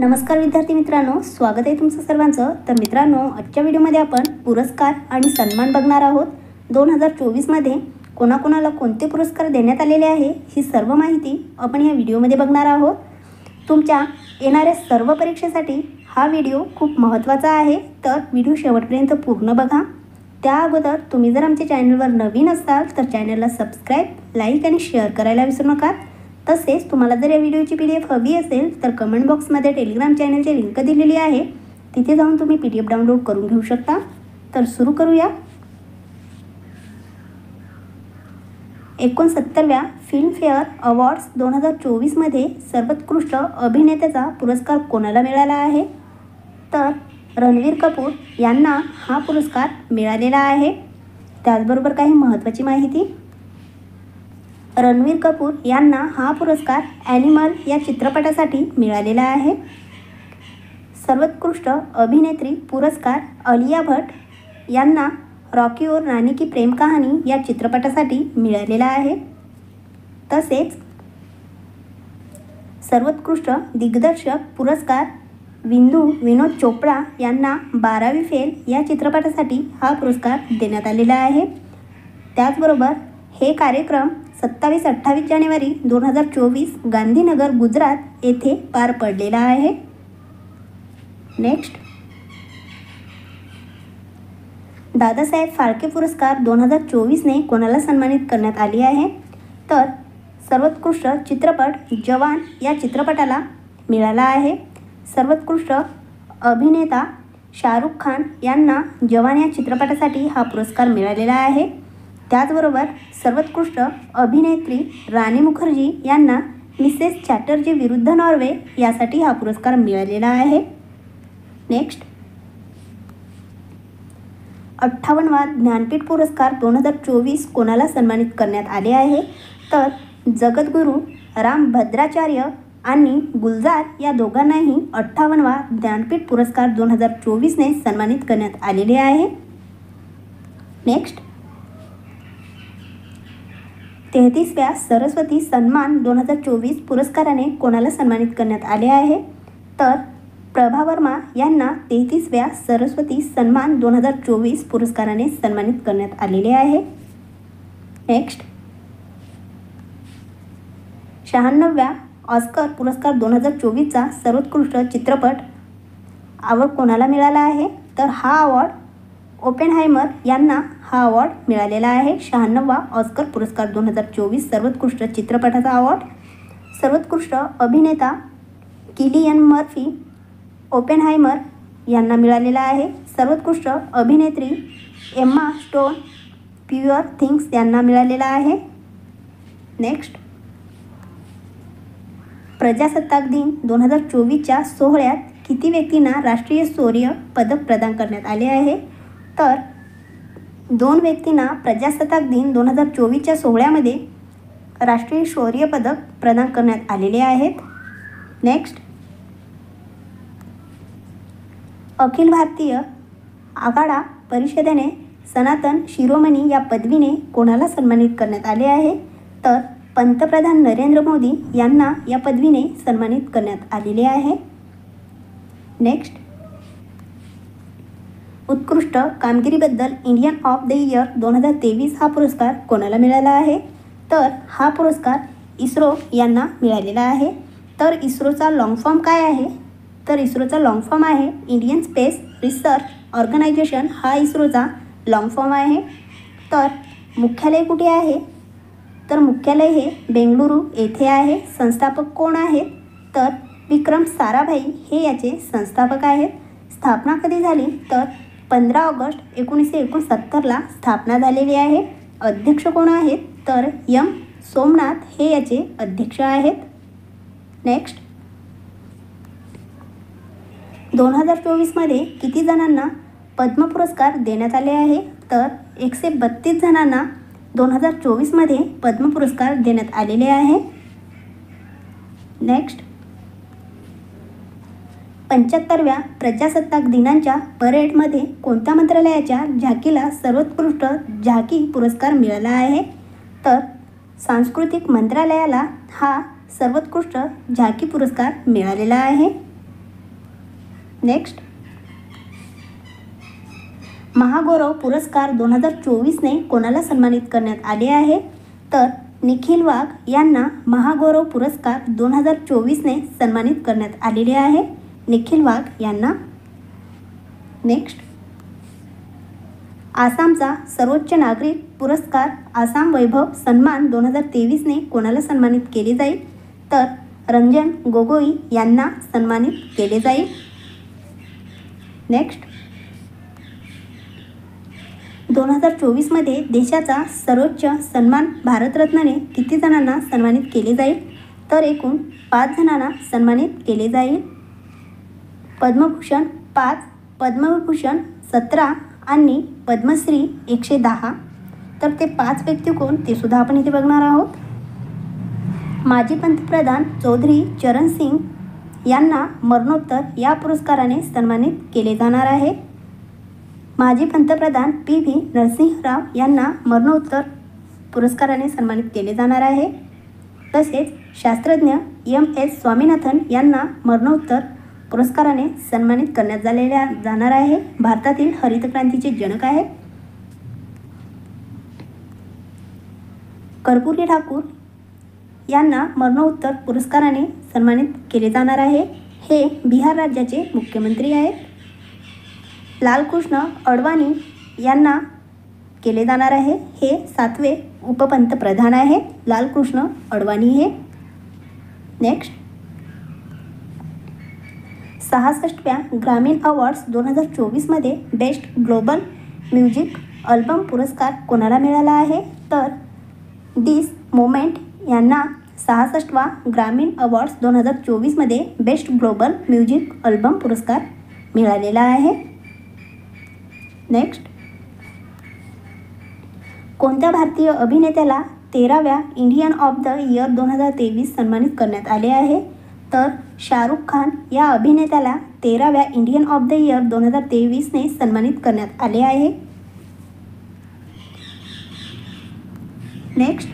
नमस्कार विद्यार्थी मित्रांनो, स्वागत आहे तुमचं सर्वांचं। तर मित्रांनो, आजच्या व्हिडिओमध्ये आपण पुरस्कार आणि सन्मान बघणार आहोत। 2024 मध्ये कोणाकोणाला कोणते पुरस्कार देण्यात आलेले आहे ही सर्व माहिती आपण या व्हिडिओमध्ये बघणार आहोत। तुमच्या येणाऱ्या सर्व परीक्षेसाठी हा व्हिडिओ खूप महत्त्वाचा आहे, तर व्हिडिओ शेवटपर्यंत पूर्ण बघा। त्या अगोदर तुम्ही जर आमच्या चॅनलवर नवीन असाल तर चॅनलला सबस्क्राइब, लाईक आणि शेअर करायला विसरू नका। तसेच तुम्हाला जर या व्हिडिओची PDF हवी असेल तर कमेंट बॉक्समध्ये टेलिग्राम चॅनलची लिंक दिलेली आहे, तिथे जाऊन तुम्ही PDF डाउनलोड करून घेऊ शकता। तर सुरू करूया। 69व्या फिल्मफेअर अवॉर्ड्स 2024 मध्ये सर्वोत्कृष्ट अभिनेत्याचा पुरस्कार कोणाला मिळाला आहे? तर रणवीर कपूर यांना हा पुरस्कार मिळालेला आहे। त्याचबरोबर काही महत्त्वाची माहिती, रणवीर कपूर यांना हा पुरस्कार ॲनिमल या चित्रपटासाठी मिळालेला आहे। सर्वोत्कृष्ट अभिनेत्री पुरस्कार आलिया भट्ट यांना रॉकी और रानी की प्रेम कहानी या चित्रपटासाठी मिळालेला आहे। तसेच सर्वोत्कृष्ट दिग्दर्शक पुरस्कार विनोद चोपडा यांना 12वी फेल या चित्रपटासाठी हा पुरस्कार देण्यात आलेला आहे। त्याचबरोबर हे कार्यक्रम 27-28 जानेवारी 2024 गांधीनगर गुजरात येथे पार पडलेला आहे। नेक्स्ट, दादासाहेब फाळके पुरस्कार 2024ने कोणाला सन्मानित करण्यात आली आहे? तर सर्वोत्कृष्ट चित्रपट जवान या चित्रपटाला मिळाला आहे। सर्वोत्कृष्ट अभिनेता शाहरुख खान यांना जवान या चित्रपटासाठी हा पुरस्कार मिळालेला आहे। त्याचबरोबर सर्वोत्कृष्ट अभिनेत्री राणी मुखर्जी यांना मिसेस चॅटर्जी विरुद्ध नॉर्वे यासाठी हा पुरस्कार मिळालेला आहे। नेक्स्ट, 58वा ज्ञानपीठ पुरस्कार 2024 कोणाला सन्मानित करण्यात आले आहे? तर जगद्गुरू रामभद्राचार्य आणि गुलजार या दोघांनाही 58वा ज्ञानपीठ पुरस्कार 2024ने सन्मानित करण्यात आलेले आहे। नेक्स्ट, 33व्या सरस्वती सन्मान 2024 पुरस्काराने कोणाला सन्मानित करण्यात आले आहे? तर प्रभा वर्मा यांना 33व्या सरस्वती सन्मान 2024 पुरस्काराने सन्मानित करण्यात आलेले आहे। नेक्स्ट, 96व्या ऑस्कर पुरस्कार 2024चा सर्वोत्कृष्ट चित्रपट अवॉर्ड कोणाला मिळाला आहे? तर हा अवॉर्ड ओपेनहायमर यांना हा अवॉर्ड मिळालेला आहे। 96वा ऑस्कर पुरस्कार 2024 सर्वोत्कृष्ट चित्रपटाचा अवॉर्ड सर्वोत्कृष्ट अभिनेता किलियन मर्फी ओपेनहायमर यांना मिळालेला आहे। सर्वोत्कृष्ट अभिनेत्री एम्मा स्टोन प्युअर थिंग्स यांना मिळालेला आहे। नेक्स्ट, प्रजासत्ताक दिन 2024च्या सोहळ्यात किती व्यक्तींना राष्ट्रीय शौर्य पदक प्रदान करण्यात आले आहे? तर 2 व्यक्तींना प्रजासत्ताक दिन 2024च्या सोहळ्यामध्ये राष्ट्रीय शौर्य पदक प्रदान करण्यात आलेले आहेत। नेक्स्ट, अखिल भारतीय आघाडा परिषदेने सनातन शिरोमणी या पदवीने कोणाला सन्मानित करण्यात आले आहे? तर पंतप्रधान नरेंद्र मोदी यांना या पदवीने सन्मानित करण्यात आलेले आहे। नेक्स्ट, उत्कृष्ट कामगिरीबद्दल इंडियन ऑफ द इयर 2023 हा पुरस्कार कोणाला मिळाला आहे? तर हा पुरस्कार इस्रो यांना मिळालेला आहे। तर इस्रोचा लॉंग फॉर्म काय आहे? तर इस्रोचा लॉंग फॉर्म आहे इंडियन स्पेस रिसर्च ऑर्गनायझेशन, हा इस्रोचा लॉंग फॉर्म आहे। तर मुख्यालय कुठे आहे? तर मुख्यालय हे बेंगळुरू येथे आहे। संस्थापक कोण आहेत? तर विक्रम साराभाई हे याचे संस्थापक आहेत। स्थापना कधी झाली? तर 15 ऑगस्ट 1969ला स्थापना झालेली आहे। अध्यक्ष कोण आहेत? तर एम सोमनाथ हे याचे अध्यक्ष आहेत। नेक्स्ट, 2024 मध्ये किती जणांना पद्म पुरस्कार देण्यात आले आहे? तर 132 जणांना 2024 मध्ये पद्म पुरस्कार देण्यात आलेले आहे। नेक्स्ट, 75व्या प्रजासत्ताक दिनाच्या परेडमध्ये कोणत्या मंत्रालयाच्या झाकीला सर्वोत्कृष्ट झाकी पुरस्कार मिळाला आहे? तर सांस्कृतिक मंत्रालयाला हा सर्वोत्कृष्ट झाकी पुरस्कार मिळालेला आहे। नेक्स्ट, महागौरव पुरस्कार 2024ने कोणाला सन्मानित करण्यात आले आहे? तर निखिल वाघ यांना महागौरव पुरस्कार 2024ने सन्मानित करण्यात आलेले आहे. निखिल वाघ यांना. नेक्स्ट, आसामचा सर्वोच्च नागरिक पुरस्कार आसाम वैभव सन्मान 2023ने कोणाला सन्मानित केले जाईल? तर रंजन गोगोई यांना सन्मानित केले जाईल. नेक्स्ट, 2024मध्ये देशाचा सर्वोच्च सन्मान भारतरत्नने किती जणांना सन्मानित केले जाईल? तर एकूण 5 जणांना सन्मानित केले जाईल. पद्मभूषण 5, पद्मविभूषण 17 आणि पद्मश्री 110. तर ते 5 व्यक्ती कोण ते सुद्धा आपण इथे बघणार आहोत. माजी पंतप्रधान चौधरी चरण सिंग यांना मरणोत्तर या पुरस्काराने सन्मानित केले जाणार आहे. माजी पंतप्रधान PV नरसिंहराव यांना मरणोत्तर पुरस्काराने सन्मानित केले जाणार आहे. तसेच शास्त्रज्ञ MS स्वामीनाथन यांना मरणोत्तर पुरस्काराने सन्मानित करण्यात जाणार आहे. भारतातील हरित क्रांतीचे जनक आहेत. कर्पूरी ठाकूर यांना मरणोत्तर पुरस्काराने सन्मानित केले जाणार आहे. हे बिहार राज्याचे मुख्यमंत्री आहेत. लालकृष्ण अडवाणी यांना केले जाणार आहे. हे 7वे उपपंतप्रधान आहेत. लालकृष्ण अडवाणी हे. नेक्स्ट, 66व्या ग्रामीण अवॉर्ड्स 2024मध्ये बेस्ट ग्लोबल म्युझिक अल्बम पुरस्कार कोणाला मिळाला आहे? तर दिस मोमेंट यांना 66वा ग्रामीण अवॉर्ड्स 2024मध्ये बेस्ट ग्लोबल म्युझिक अल्बम पुरस्कार मिळालेला आहे. नेक्स्ट, कोणत्या भारतीय अभिनेत्याला 13व्या इंडियन ऑफ द इयर 2023 सन्मानित करण्यात आले आहे? तर शाहरुख खान या अभिनेत्याला 13व्या इंडियन ऑफ द इयर 2023ने सन्मानित करण्यात आले आहे. नेक्स्ट,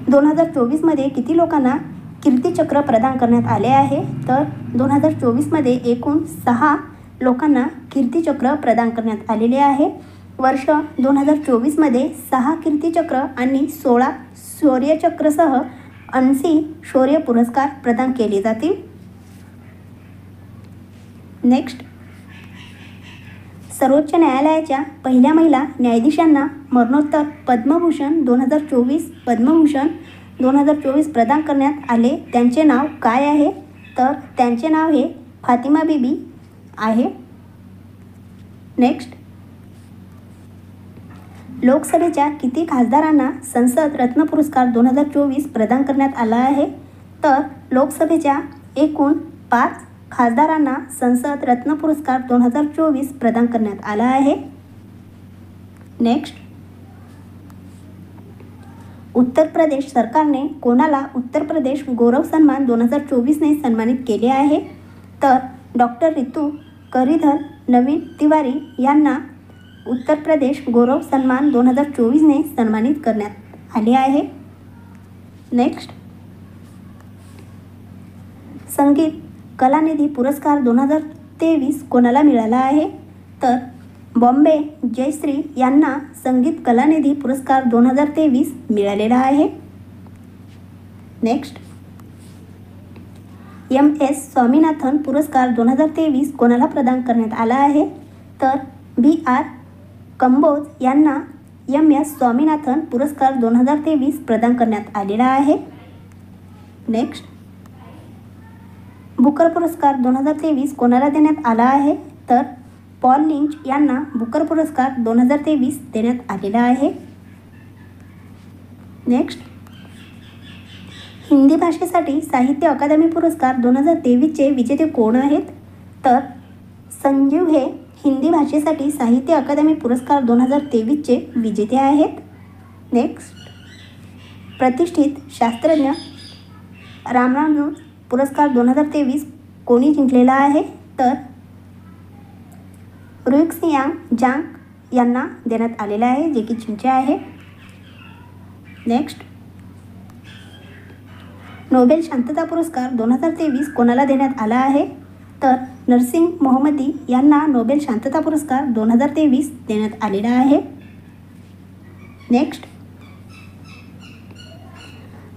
2024मध्ये किती लोकांना कीर्तीचक्र प्रदान करण्यात आले आहे? तर 2024मध्ये एकूण 6 लोकांना कीर्तीचक्र प्रदान करण्यात आलेले आहे. वर्ष 2024मध्ये 6 कीर्तीचक्र आणि 16 शौर्यचक्रसह 80 शौर्य पुरस्कार प्रदान केले जातील. नेक्स्ट, सर्वोच्च न्यायालयाच्या पहिल्या महिला न्यायाधीशांना मरणोत्तर पद्मभूषण 2024 प्रदान करण्यात आले. त्यांचे नाव काय आहे? तर त्यांचे नाव हे फातिमा बीबी आहे. नेक्स्ट, लोकसभेच्या किती खासदारांना संसद रत्न पुरस्कार 2024 प्रदान करण्यात आला आहे? तर लोकसभेच्या एकूण 5 खासदारांना संसद रत्न पुरस्कार 2024 प्रदान करण्यात आला आहे. नेक्स्ट, उत्तर प्रदेश सरकारने कोणाला उत्तर प्रदेश गौरव सन्मान 2024ने सन्मानित केले आहे? तर डॉक्टर रितू करिधर नवीन तिवारी यांना उत्तर प्रदेश गौरव सन्मान 2024ने सन्मानित करण्यात आले आहे. नेक्स्ट, संगीत कलानिधी पुरस्कार 2023 कोणाला मिळाला आहे? तर बॉम्बे जयश्री यांना संगीत कलानिधी पुरस्कार 2023 मिळालेला आहे. नेक्स्ट, MS स्वामीनाथन पुरस्कार 2023 कोणाला प्रदान करण्यात आला आहे? तर BR कंबोज यांना MS स्वामीनाथन पुरस्कार 2023 प्रदान करण्यात आलेला आहे. नेक्स्ट, बुकर पुरस्कार 2023 कोणाला देण्यात आला आहे? तर पॉल लिंच यांना बुकर पुरस्कार 2023 देण्यात आलेला आहे. नेक्स्ट, हिंदी भाषेसाठी साहित्य अकादमी पुरस्कार 2023चे विजेते कोण आहेत? तर संजीव हे हिंदी भाषेसाठी साहित्य अकादमी पुरस्कार 2023चे विजेते आहेत. नेक्स्ट, प्रतिष्ठित शास्त्रज्ञ रामानुजन पुरस्कार 2023 कोणी जिंकलेला आहे? तर रुक्सियांग जांग यांना देण्यात आलेला आहे, जे की चीनचे आहे. नेक्स्ट, नोबेल शांतता पुरस्कार 2023 कोणाला देण्यात आला आहे? तर नरसिंग मोहम्मदी यांना नोबेल शांतता पुरस्कार 2023 देण्यात आलेला आहे. नेक्स्ट,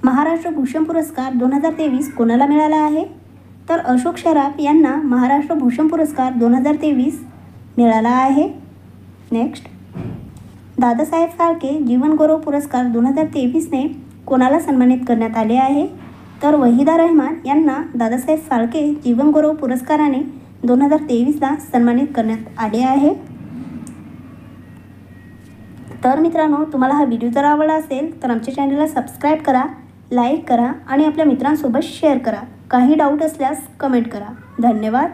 महाराष्ट्र भूषण पुरस्कार 2023 कोणाला मिळाला आहे? तर अशोक सराफ यांना महाराष्ट्र भूषण पुरस्कार 2023 मिळाला आहे. नेक्स्ट, दादासाहेब फाळके जीवनगौरव पुरस्कार 2023ने कोणाला सन्मानित करण्यात आले आहे? तर वहिदा रहमान यांना दादासाहेब फाळके जीवनगौरव पुरस्काराने 2023ला सन्मानित करण्यात आले आहे. तर मित्रांनो, तुम्हाला हा व्हिडिओ जर आवडला असेल तर आमच्या चॅनलला सबस्क्राईब करा, लाईक करा आणि आपल्या मित्रांसोबत शेअर करा. काही डाऊट असल्यास कमेंट करा. धन्यवाद.